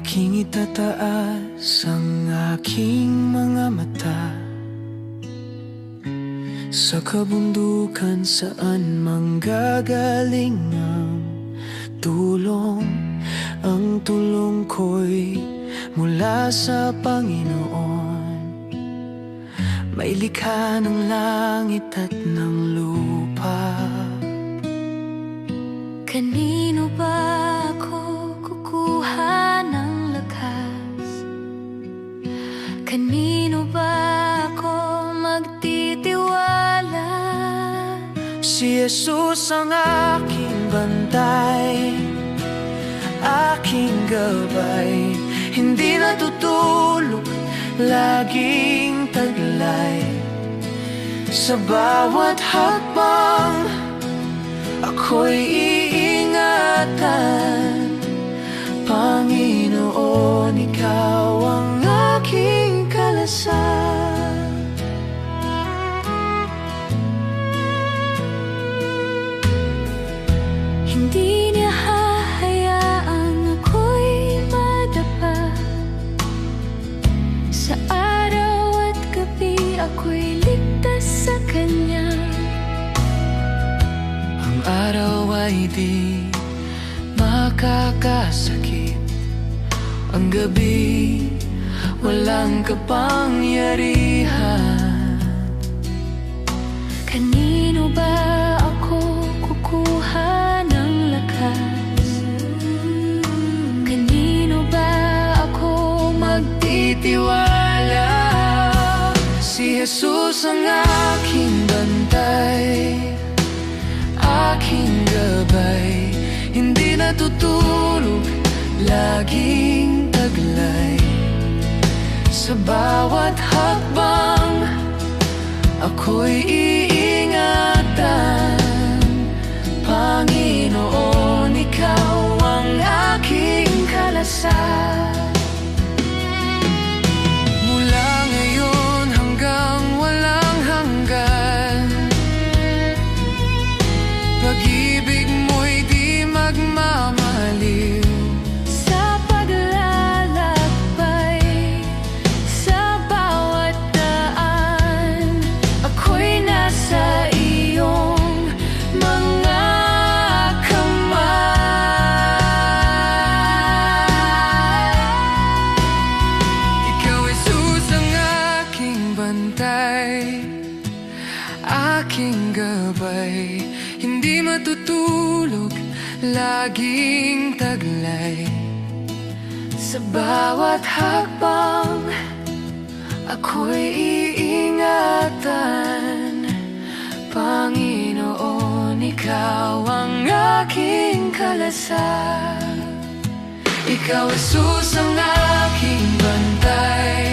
Aking itataas ang aking mga mata sa kabundukan saan manggagaling ang tulong. Ang tulong ko'y mula sa Panginoon, may likha ng langit at ng lupa. Kanino ba ako kukuha ng lakas? Kanino ba ako magtitiwala? Si Jesus ang aking bantay, aking gabay, hindi natutulog, laging taglay. Sa bawat hakbang ako'y iingatan. Panginoon, Ikaw ang aking kalasan. Hindi niya hahayaang ako'y madapa. Sa araw at gabi ako'y ligtas sa Kanya. Ang araw ay di makakasakit, ang gabi walang kapangyarihan. Kanino ba ako kukuha ng lakas? Kanino ba ako Magtitiwala, si Jesus ang aking bantay, aking gabay, hindi natutulog, laging taglay. Sa bawat hakbang ako'y iingatan. Panginoon, Ikaw ang aking kalasan. Mula ngayon hanggang walang hanggan, pag-ibig mo'y di magmamaliw. sa paglalakbay, sa bawat daan, ako'y nasa iyong mga kamay. Ikaw, Jesus, ang aking bantay, aking gabay, hindi matutulog, laging taglay. Sa bawat hakbang ako'y iingatan. Panginoon, Ikaw ang aking kalasan. Ikaw, Jesus, ang aking bantay,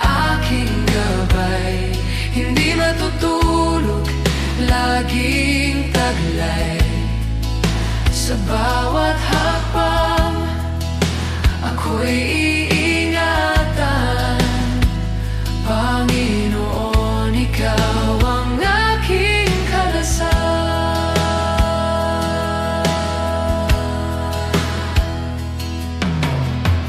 aking gabay, hindi matutulog, laging taglay. Sa bawat hakbang ako'y